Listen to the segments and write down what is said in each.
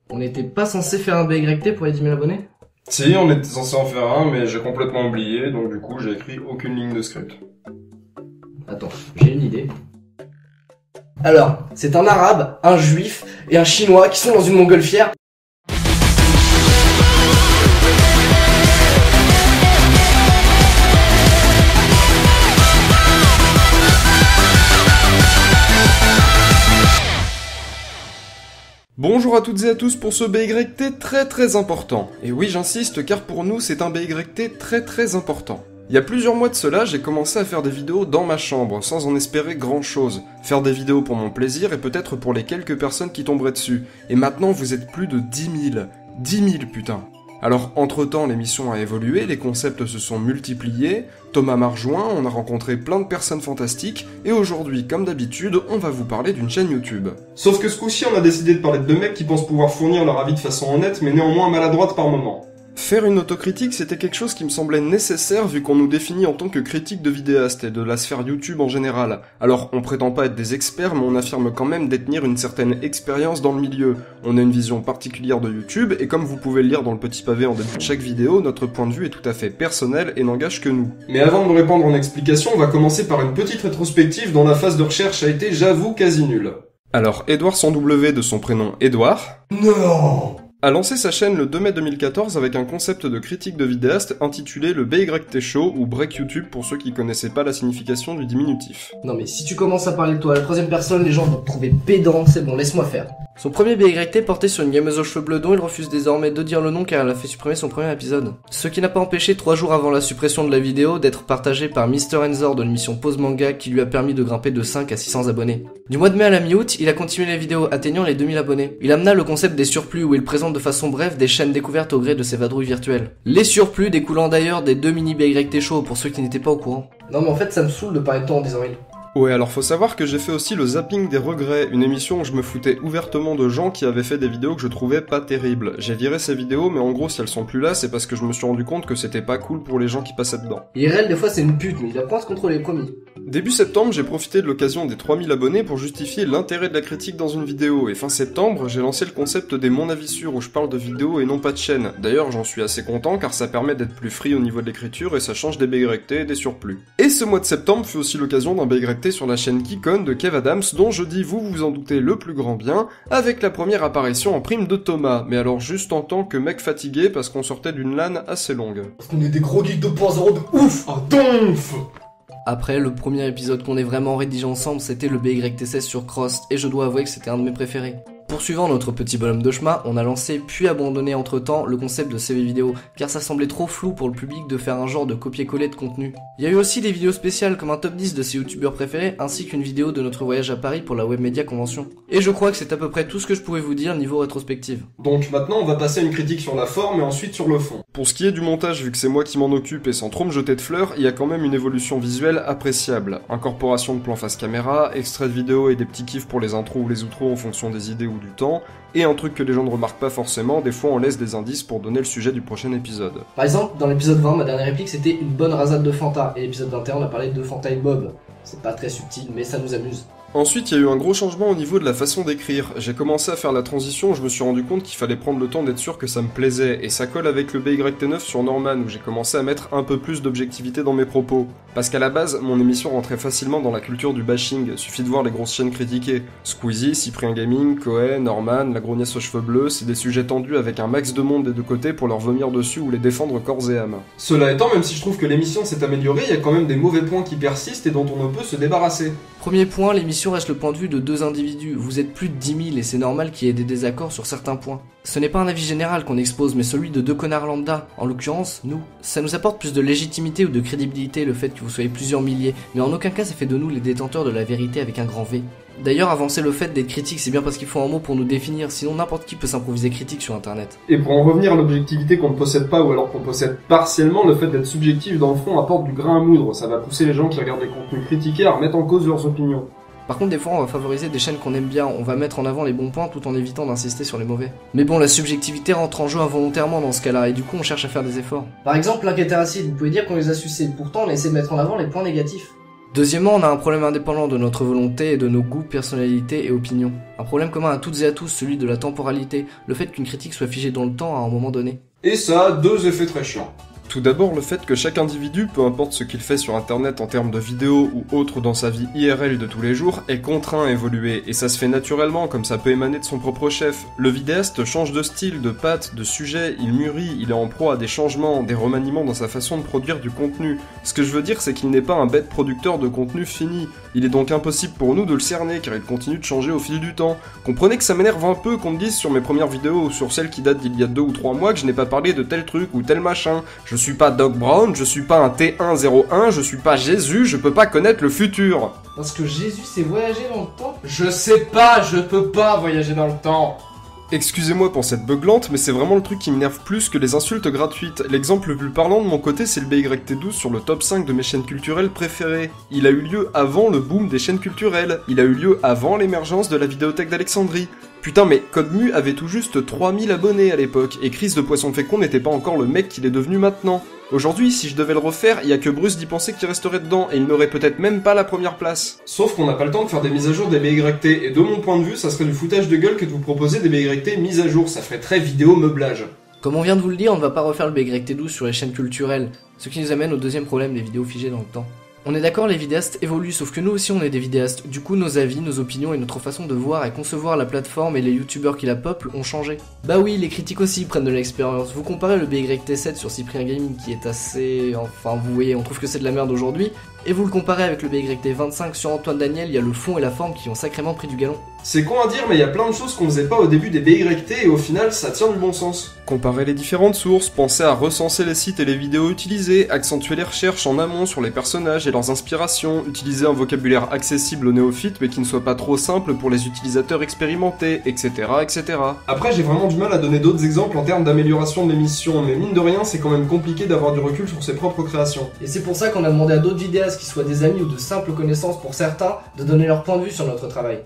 On n'était pas censé faire un BYT pour les 10 000 abonnés? Si, on était censé en faire un, mais j'ai complètement oublié, donc du coup j'ai écrit aucune ligne de script. Attends, j'ai une idée. Alors, c'est un arabe, un juif et un chinois qui sont dans une montgolfière. Bonjour à toutes et à tous pour ce BYT très important. Et oui, j'insiste car pour nous c'est un BYT très important. Il y a plusieurs mois de cela, j'ai commencé à faire des vidéos dans ma chambre, sans en espérer grand chose. Faire des vidéos pour mon plaisir et peut-être pour les quelques personnes qui tomberaient dessus. Et maintenant vous êtes plus de 10 000. 10 000 putain. Alors entre-temps l'émission a évolué, les concepts se sont multipliés, Thomas m'a rejoint, on a rencontré plein de personnes fantastiques, et aujourd'hui, comme d'habitude, on va vous parler d'une chaîne YouTube. Sauf que ce coup-ci, on a décidé de parler de deux mecs qui pensent pouvoir fournir leur avis de façon honnête, mais néanmoins maladroite par moment. Faire une autocritique, c'était quelque chose qui me semblait nécessaire vu qu'on nous définit en tant que critique de vidéastes et de la sphère YouTube en général. Alors, on prétend pas être des experts, mais on affirme quand même détenir une certaine expérience dans le milieu. On a une vision particulière de YouTube, et comme vous pouvez le lire dans le petit pavé en début de chaque vidéo, notre point de vue est tout à fait personnel et n'engage que nous. Mais avant de me répandre en explication, on va commencer par une petite rétrospective dont la phase de recherche a été, j'avoue, quasi nulle. Alors, Edouard sans W de son prénom Edouard... Non, a lancé sa chaîne le 2 mai 2014 avec un concept de critique de vidéaste intitulé le BYT Show ou Break YouTube pour ceux qui connaissaient pas la signification du diminutif. Non mais si tu commences à parler de toi à la troisième personne, les gens vont te trouver pédant, c'est bon, laisse-moi faire. Son premier BYT portait sur une gameuse aux cheveux bleus dont il refuse désormais de dire le nom car elle a fait supprimer son premier épisode. Ce qui n'a pas empêché 3 jours avant la suppression de la vidéo d'être partagée par Mr. Enzor de l'émission Pause Manga qui lui a permis de grimper de 5 à 600 abonnés. Du mois de mai à la mi-août, il a continué les vidéos atteignant les 2000 abonnés. Il amena le concept des surplus où il présente de façon brève des chaînes découvertes au gré de ses vadrouilles virtuelles. Les surplus découlant d'ailleurs des 2 mini BYT Show pour ceux qui n'étaient pas au courant. Non mais en fait ça me saoule de parler de toi en disant il. Ouais, alors faut savoir que j'ai fait aussi le Zapping des Regrets, une émission où je me foutais ouvertement de gens qui avaient fait des vidéos que je trouvais pas terribles. J'ai viré ces vidéos, mais en gros si elles sont plus là, c'est parce que je me suis rendu compte que c'était pas cool pour les gens qui passaient dedans. IRL des fois c'est une pute, mais il apprend à se contrôler, promis. Début septembre, j'ai profité de l'occasion des 3000 abonnés pour justifier l'intérêt de la critique dans une vidéo, et fin septembre, j'ai lancé le concept des Mon Avis Sûr où je parle de vidéos et non pas de chaîne. D'ailleurs, j'en suis assez content car ça permet d'être plus free au niveau de l'écriture et ça change des BYT et des surplus. Et ce mois de septembre fut aussi l'occasion d'un BYT sur la chaîne Kikon de Kev Adams dont je dis vous vous en doutez le plus grand bien, avec la première apparition en prime de Thomas, mais alors juste en tant que mec fatigué parce qu'on sortait d'une LAN assez longue. Parce qu'on est des gros geeks 2.0 de ouf, un donf. Après, le premier épisode qu'on ait vraiment rédigé ensemble, c'était le BYT16 sur Cross, et je dois avouer que c'était un de mes préférés. Poursuivant notre petit bonhomme de chemin, on a lancé puis abandonné entre temps le concept de CV vidéo, car ça semblait trop flou pour le public de faire un genre de copier-coller de contenu. Il y a eu aussi des vidéos spéciales comme un top 10 de ses youtubeurs préférés, ainsi qu'une vidéo de notre voyage à Paris pour la Webmedia Convention. Et je crois que c'est à peu près tout ce que je pouvais vous dire niveau rétrospective. Donc maintenant on va passer à une critique sur la forme et ensuite sur le fond. Pour ce qui est du montage, vu que c'est moi qui m'en occupe et sans trop me jeter de fleurs, il y a quand même une évolution visuelle appréciable. Incorporation de plans face caméra, extraits de vidéos et des petits kiffs pour les intros ou les outros en fonction des idées ou du temps, et un truc que les gens ne remarquent pas forcément, des fois on laisse des indices pour donner le sujet du prochain épisode. Par exemple, dans l'épisode 20, ma dernière réplique c'était une bonne rasade de Fanta, et l'épisode 21 on a parlé de Fanta et Bob. C'est pas très subtil, mais ça nous amuse. Ensuite, il y a eu un gros changement au niveau de la façon d'écrire. J'ai commencé à faire la transition, je me suis rendu compte qu'il fallait prendre le temps d'être sûr que ça me plaisait, et ça colle avec le BYT9 sur Norman, où j'ai commencé à mettre un peu plus d'objectivité dans mes propos. Parce qu'à la base, mon émission rentrait facilement dans la culture du bashing, suffit de voir les grosses chaînes critiquées. Squeezie, Cyprien Gaming, Cohen, Norman, la grognasse aux cheveux bleus, c'est des sujets tendus avec un max de monde des deux côtés pour leur vomir dessus ou les défendre corps et âme. Cela étant, même si je trouve que l'émission s'est améliorée, il y a quand même des mauvais points qui persistent et dont on ne peut se débarrasser. Premier point, l'émission reste le point de vue de 2 individus. Vous êtes plus de 10 000 et c'est normal qu'il y ait des désaccords sur certains points. Ce n'est pas un avis général qu'on expose, mais celui de 2 connards lambda, en l'occurrence, nous. Ça nous apporte plus de légitimité ou de crédibilité le fait que vous soyez plusieurs milliers, mais en aucun cas ça fait de nous les détenteurs de la vérité avec un grand V. D'ailleurs, avancer le fait d'être critique, c'est bien parce qu'il faut un mot pour nous définir, sinon n'importe qui peut s'improviser critique sur internet. Et pour en revenir à l'objectivité qu'on ne possède pas ou alors qu'on possède partiellement, le fait d'être subjectif dans le fond apporte du grain à moudre, ça va pousser les gens qui regardent les contenus critiqués à remettre en cause leurs opinions. Par contre, des fois, on va favoriser des chaînes qu'on aime bien, on va mettre en avant les bons points tout en évitant d'insister sur les mauvais. Mais bon, la subjectivité rentre en jeu involontairement dans ce cas-là, et du coup, on cherche à faire des efforts. Par exemple, l'inquiété acide, vous pouvez dire qu'on les a sucés, pourtant on essaie de mettre en avant les points négatifs. Deuxièmement, on a un problème indépendant de notre volonté et de nos goûts, personnalités et opinions. Un problème commun à toutes et à tous, celui de la temporalité, le fait qu'une critique soit figée dans le temps à un moment donné. Et ça a deux effets très chiants. Tout d'abord, le fait que chaque individu, peu importe ce qu'il fait sur internet en termes de vidéos ou autre dans sa vie IRL de tous les jours, est contraint à évoluer, et ça se fait naturellement comme ça peut émaner de son propre chef. Le vidéaste change de style, de patte, de sujet, il mûrit, il est en proie à des changements, des remaniements dans sa façon de produire du contenu. Ce que je veux dire, c'est qu'il n'est pas un bête producteur de contenu fini. Il est donc impossible pour nous de le cerner, car il continue de changer au fil du temps. Comprenez que ça m'énerve un peu qu'on me dise sur mes premières vidéos ou sur celles qui datent d'il y a 2 ou 3 mois que je n'ai pas parlé de tel truc ou tel machin. Je suis pas Doc Brown, je suis pas un T101, je suis pas Jésus, je peux pas connaître le futur. Parce que Jésus s'est voyagé dans le temps? Je sais pas, je peux pas voyager dans le temps. Excusez-moi pour cette beuglante, mais c'est vraiment le truc qui m'énerve plus que les insultes gratuites. L'exemple le plus parlant de mon côté, c'est le BYT12 sur le top 5 de mes chaînes culturelles préférées. Il a eu lieu avant le boom des chaînes culturelles. Il a eu lieu avant l'émergence de la vidéothèque d'Alexandrie. Putain, mais Codemu avait tout juste 3000 abonnés à l'époque, et Chris de Poisson Fécond n'était pas encore le mec qu'il est devenu maintenant. Aujourd'hui, si je devais le refaire, y a que Bruce d'y penser qui resterait dedans, et il n'aurait peut-être même pas la première place. Sauf qu'on n'a pas le temps de faire des mises à jour des BYT, et de mon point de vue, ça serait du foutage de gueule que de vous proposer des BYT mises à jour, ça ferait très vidéo meublage. Comme on vient de vous le dire, on ne va pas refaire le BYT12 sur les chaînes culturelles, ce qui nous amène au deuxième problème, les vidéos figées dans le temps. On est d'accord, les vidéastes évoluent, sauf que nous aussi on est des vidéastes. Du coup, nos avis, nos opinions et notre façon de voir et concevoir la plateforme et les youtubeurs qui la peuplent ont changé. Bah oui, les critiques aussi prennent de l'expérience. Vous comparez le BYT7 sur Cyprien Gaming qui est assez... Enfin, vous voyez, on trouve que c'est de la merde aujourd'hui. Et vous le comparez avec le BYT25 sur Antoine Daniel, il y a le fond et la forme qui ont sacrément pris du galon. C'est con à dire, mais il y a plein de choses qu'on faisait pas au début des BYT et au final, ça tient du bon sens. Comparer les différentes sources, penser à recenser les sites et les vidéos utilisées, accentuer les recherches en amont sur les personnages et leurs inspirations, utiliser un vocabulaire accessible aux néophytes mais qui ne soit pas trop simple pour les utilisateurs expérimentés, etc. etc. Après, j'ai vraiment du mal à donner d'autres exemples en termes d'amélioration de l'émission, mais mine de rien, c'est quand même compliqué d'avoir du recul sur ses propres créations. Et c'est pour ça qu'on a demandé à d'autres vidéastes, qui soient des amis ou de simples connaissances pour certains, de donner leur point de vue sur notre travail.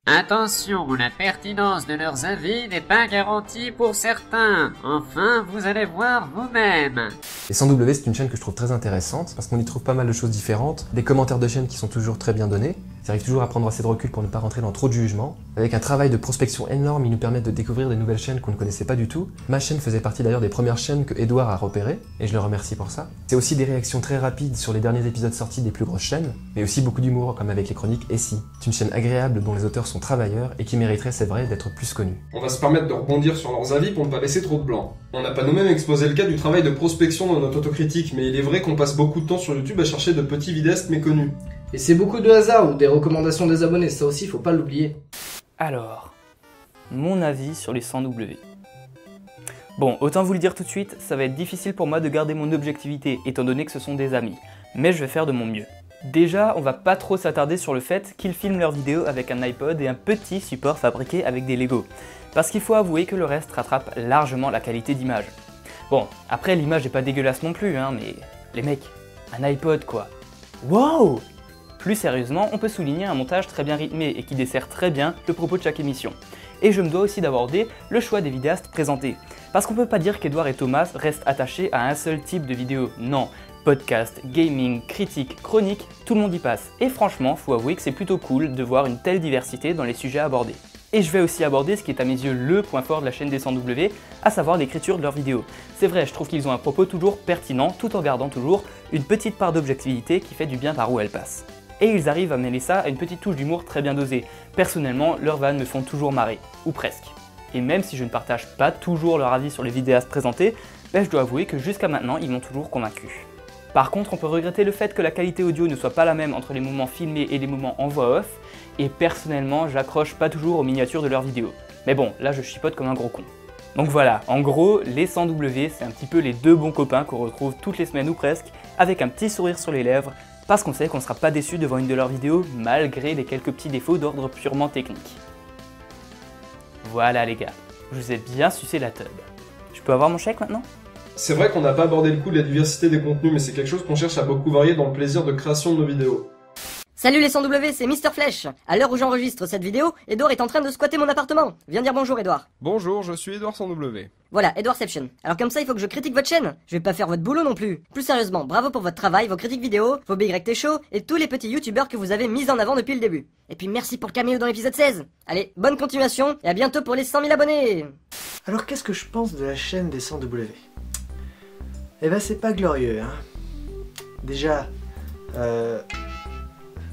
Attention, la pertinence de leurs avis n'est pas garantie pour certains. Enfin, vous allez voir vous-même. Et 100W, c'est une chaîne que je trouve très intéressante parce qu'on y trouve pas mal de choses différentes, des commentaires de chaîne qui sont toujours très bien donnés. Ça arrive toujours à prendre assez de recul pour ne pas rentrer dans trop de jugement. Avec un travail de prospection énorme, ils nous permettent de découvrir des nouvelles chaînes qu'on ne connaissait pas du tout. Ma chaîne faisait partie d'ailleurs des premières chaînes que Edouard a repérées, et je le remercie pour ça. C'est aussi des réactions très rapides sur les derniers épisodes sortis des plus grosses chaînes, mais aussi beaucoup d'humour, comme avec les chroniques Et si. C'est une chaîne agréable dont les auteurs sont travailleurs et qui mériterait, c'est vrai, d'être plus connue. On va se permettre de rebondir sur leurs avis pour ne pas laisser trop de blanc. On n'a pas nous-mêmes exposé le cas du travail de prospection dans notre autocritique, mais il est vrai qu'on passe beaucoup de temps sur YouTube à chercher de petits vidéastes méconnus. Et c'est beaucoup de hasard ou des recommandations des abonnés, ça aussi faut pas l'oublier. Alors, mon avis sur les 100W. Bon, autant vous le dire tout de suite, ça va être difficile pour moi de garder mon objectivité, étant donné que ce sont des amis, mais je vais faire de mon mieux. Déjà, on va pas trop s'attarder sur le fait qu'ils filment leurs vidéos avec un iPod et un petit support fabriqué avec des Lego, parce qu'il faut avouer que le reste rattrape largement la qualité d'image. Bon, après l'image est pas dégueulasse non plus, hein, mais les mecs, un iPod quoi. Waouh! Plus sérieusement, on peut souligner un montage très bien rythmé et qui dessert très bien le propos de chaque émission. Et je me dois aussi d'aborder le choix des vidéastes présentés. Parce qu'on peut pas dire qu'Edouard et Thomas restent attachés à un seul type de vidéo, non. Podcast, gaming, critique, chronique, tout le monde y passe. Et franchement, faut avouer que c'est plutôt cool de voir une telle diversité dans les sujets abordés. Et je vais aussi aborder ce qui est à mes yeux le point fort de la chaîne des 100W, à savoir l'écriture de leurs vidéos. C'est vrai, je trouve qu'ils ont un propos toujours pertinent, tout en gardant toujours une petite part d'objectivité qui fait du bien par où elle passe. Et ils arrivent à mêler ça à une petite touche d'humour très bien dosée. Personnellement, leurs vannes me font toujours marrer, ou presque. Et même si je ne partage pas toujours leur avis sur les vidéastes présentés, je dois avouer que jusqu'à maintenant, ils m'ont toujours convaincu. Par contre, on peut regretter le fait que la qualité audio ne soit pas la même entre les moments filmés et les moments en voix off, et personnellement, j'accroche pas toujours aux miniatures de leurs vidéos. Mais bon, là je chipote comme un gros con. Donc voilà, en gros, les 100W, c'est un petit peu les deux bons copains qu'on retrouve toutes les semaines ou presque, avec un petit sourire sur les lèvres, parce qu'on sait qu'on ne sera pas déçu devant une de leurs vidéos, malgré les quelques petits défauts d'ordre purement technique. Voilà les gars, je vous ai bien sucé la teub. Je peux avoir mon chèque maintenant ? C'est vrai qu'on n'a pas abordé le coup de la diversité des contenus, mais c'est quelque chose qu'on cherche à beaucoup varier dans le plaisir de création de nos vidéos. Salut les 100W, c'est Mister Flèche. À l'heure où j'enregistre cette vidéo, Edouard est en train de squatter mon appartement. Viens dire bonjour Edouard. Bonjour, je suis Edouard sans W. Voilà, Edouardception. Alors comme ça, il faut que je critique votre chaîne. Je vais pas faire votre boulot non plus. Plus sérieusement, bravo pour votre travail, vos critiques vidéo, vos BYT shows et tous les petits youtubeurs que vous avez mis en avant depuis le début. Et puis merci pour le caméo dans l'épisode 16. Allez, bonne continuation et à bientôt pour les 100 000 abonnés. Alors qu'est-ce que je pense de la chaîne des 100W? Eh ben c'est pas glorieux, hein. Déjà,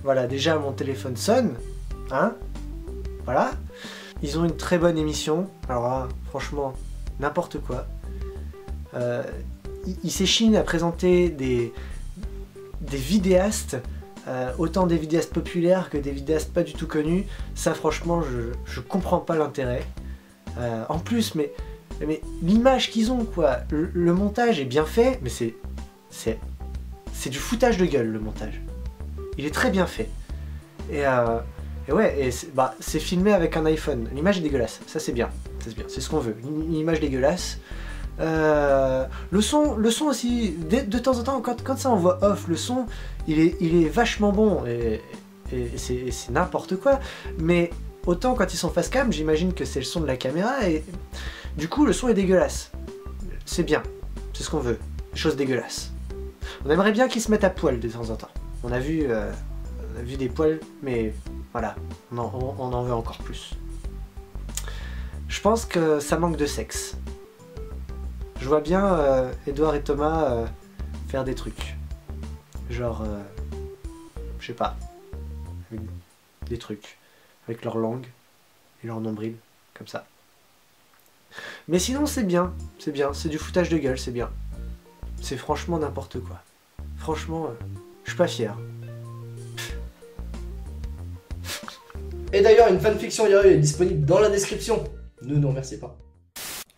voilà, déjà mon téléphone sonne, hein. Voilà. Ils ont une très bonne émission, alors là, franchement, n'importe quoi. Ils s'échinent à présenter des vidéastes, autant des vidéastes populaires que des vidéastes pas du tout connus. Ça franchement, je comprends pas l'intérêt. En plus, mais l'image qu'ils ont, quoi. Le montage est bien fait, mais c'est du foutage de gueule, le montage. Il est très bien fait. Et ouais, c'est filmé avec un iPhone. L'image est dégueulasse, ça c'est bien. C'est ce qu'on veut, une image dégueulasse. Le son aussi, de temps en temps, quand ça en voix off, le son, il est vachement bon. Et c'est n'importe quoi. Mais autant quand ils sont face cam, j'imagine que c'est le son de la caméra. Et du coup, le son est dégueulasse. C'est bien, c'est ce qu'on veut. Des choses dégueulasses. On aimerait bien qu'ils se mettent à poil de temps en temps. On a vu des poils, mais voilà, on en veut encore plus. Je pense que ça manque de sexe. Je vois bien Edouard et Thomas faire des trucs. Genre, je sais pas, des trucs avec leur langue et leur nombril, comme ça. Mais sinon c'est bien, c'est du foutage de gueule, c'est bien. C'est franchement n'importe quoi. Franchement, je suis pas fier. Et d'ailleurs, une fanfiction Yaru est disponible dans la description. Ne nous remerciez pas.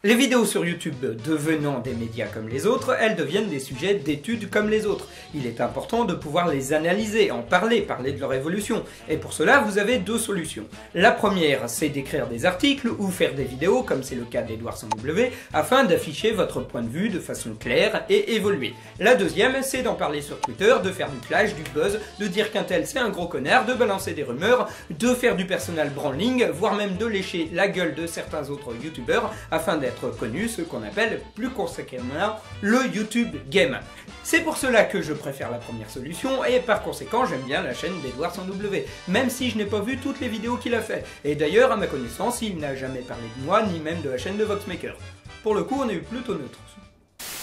Les vidéos sur YouTube devenant des médias comme les autres, elles deviennent des sujets d'études comme les autres. Il est important de pouvoir les analyser, en parler de leur évolution. Et pour cela, vous avez deux solutions. La première, c'est d'écrire des articles ou faire des vidéos, comme c'est le cas d'Edouard sans W, afin d'afficher votre point de vue de façon claire et évoluer. La deuxième, c'est d'en parler sur Twitter, de faire du clash, du buzz, de dire qu'un tel c'est un gros connard, de balancer des rumeurs, de faire du personal branding, voire même de lécher la gueule de certains autres youtubeurs, afin d'être connu, ce qu'on appelle plus conséquemment le YouTube Game. C'est pour cela que je préfère la première solution et par conséquent j'aime bien la chaîne d'Edouard sans W, même si je n'ai pas vu toutes les vidéos qu'il a fait. Et d'ailleurs à ma connaissance il n'a jamais parlé de moi ni même de la chaîne de Voxmaker. Pour le coup on est plutôt neutre.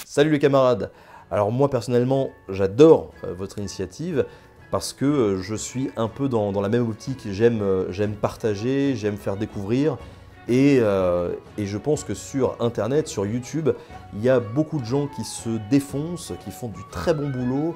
Salut les camarades. Alors moi personnellement j'adore votre initiative parce que je suis un peu dans la même optique. J'aime partager, j'aime faire découvrir. Et je pense que sur Internet, sur YouTube, il y a beaucoup de gens qui se défoncent, qui font du très bon boulot,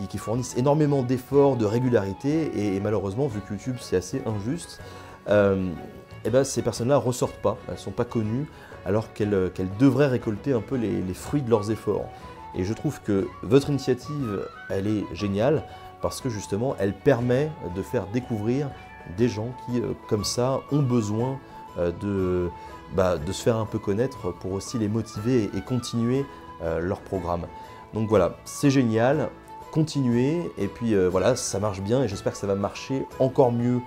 qui fournissent énormément d'efforts, de régularité, et malheureusement, vu que YouTube c'est assez injuste, et ben, ces personnes-là ne ressortent pas, elles ne sont pas connues, alors qu'elles devraient récolter un peu les fruits de leurs efforts. Et je trouve que votre initiative, elle est géniale, parce que justement, elle permet de faire découvrir des gens qui, comme ça, ont besoin de se faire un peu connaître pour aussi les motiver et continuer leur programme. Donc voilà, c'est génial, continuez et puis voilà, ça marche bien et j'espère que ça va marcher encore mieux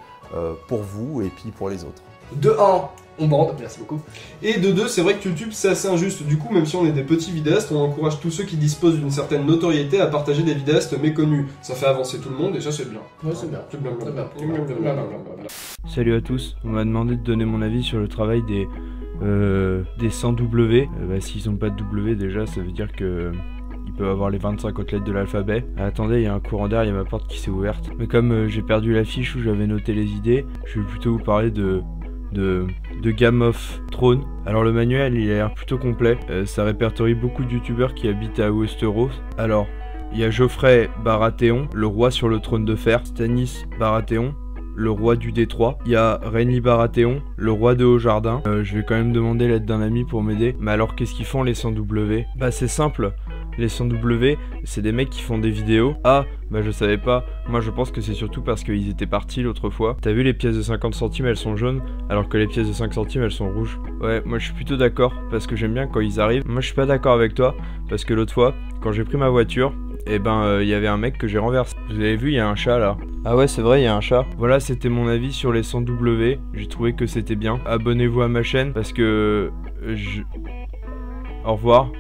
pour vous et puis pour les autres. De 1, on bande, merci beaucoup. Et de 2, c'est vrai que YouTube c'est assez injuste. Du coup, même si on est des petits vidéastes, on encourage tous ceux qui disposent d'une certaine notoriété à partager des vidéastes méconnus. Ça fait avancer tout le monde et ça c'est bien. Ouais, c'est bien. C'est bien. Salut à tous, on m'a demandé de donner mon avis sur le travail des 100W. S'ils n'ont pas de W déjà, ça veut dire que ils peuvent avoir les 25 autres lettres de l'alphabet. Attendez, il y a un courant d'air, il y a ma porte qui s'est ouverte. Mais comme j'ai perdu la fiche où j'avais noté les idées, je vais plutôt vous parler de Game of Thrones. Alors le manuel il a l'air plutôt complet, ça répertorie beaucoup de youtubeurs qui habitent à Westeros. Alors il y a Geoffrey Baratheon, le roi sur le trône de fer, Stannis Baratheon, le roi du Détroit, il y a Renly Baratheon, le roi de Haut-Jardin. Je vais quand même demander l'aide d'un ami pour m'aider. Mais alors qu'est-ce qu'ils font les 100W? Bah c'est simple, les 100W, c'est des mecs qui font des vidéos. Ah, bah je savais pas. Moi je pense que c'est surtout parce qu'ils étaient partis l'autre fois. T'as vu, les pièces de 50 centimes elles sont jaunes, alors que les pièces de 5 centimes elles sont rouges. Ouais, moi je suis plutôt d'accord, parce que j'aime bien quand ils arrivent. Moi je suis pas d'accord avec toi, parce que l'autre fois, quand j'ai pris ma voiture, et ben il y avait un mec que j'ai renversé. Vous avez vu, il y a un chat là. Ah ouais, c'est vrai, il y a un chat. Voilà, c'était mon avis sur les 100W. J'ai trouvé que c'était bien. Abonnez-vous à ma chaîne parce que Au revoir.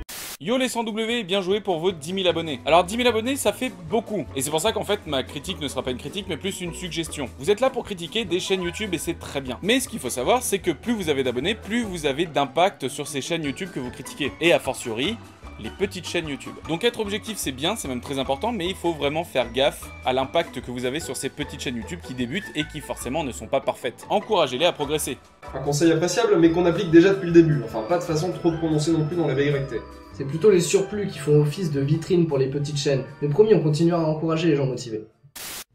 Yo les 100W, bien joué pour vos 10 000 abonnés. Alors 10 000 abonnés, ça fait beaucoup. Et c'est pour ça qu'en fait, ma critique ne sera pas une critique, mais plus une suggestion. Vous êtes là pour critiquer des chaînes YouTube et c'est très bien. Mais ce qu'il faut savoir, c'est que plus vous avez d'abonnés, plus vous avez d'impact sur ces chaînes YouTube que vous critiquez. Et a fortiori, les petites chaînes YouTube. Donc être objectif c'est bien, c'est même très important, mais il faut vraiment faire gaffe à l'impact que vous avez sur ces petites chaînes YouTube qui débutent et qui forcément ne sont pas parfaites. Encouragez-les à progresser. Un conseil appréciable mais qu'on applique déjà depuis le début, enfin pas de façon trop prononcée non plus dans les BYT. C'est plutôt les surplus qui font office de vitrine pour les petites chaînes. Mais promis, on continuera à encourager les gens motivés.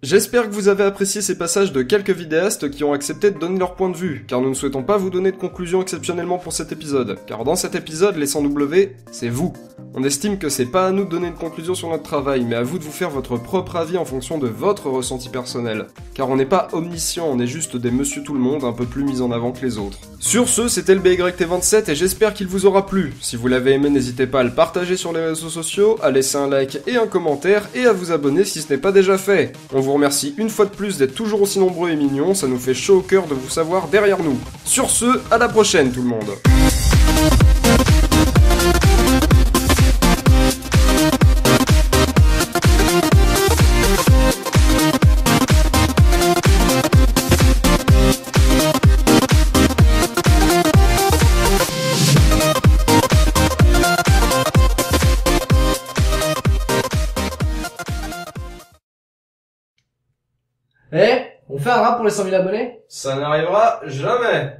J'espère que vous avez apprécié ces passages de quelques vidéastes qui ont accepté de donner leur point de vue, car nous ne souhaitons pas vous donner de conclusion exceptionnellement pour cet épisode, car dans cet épisode, les 100W, c'est vous. On estime que c'est pas à nous de donner une conclusion sur notre travail, mais à vous de vous faire votre propre avis en fonction de votre ressenti personnel. Car on n'est pas omniscient, on est juste des monsieur tout le monde un peu plus mis en avant que les autres. Sur ce, c'était le BYT27 et j'espère qu'il vous aura plu. Si vous l'avez aimé, n'hésitez pas à le partager sur les réseaux sociaux, à laisser un like et un commentaire, et à vous abonner si ce n'est pas déjà fait. On vous remercie une fois de plus d'être toujours aussi nombreux et mignons, ça nous fait chaud au cœur de vous savoir derrière nous. Sur ce, à la prochaine tout le monde. Eh, on fait un rap pour les 100 000 abonnés? Ça n'arrivera jamais.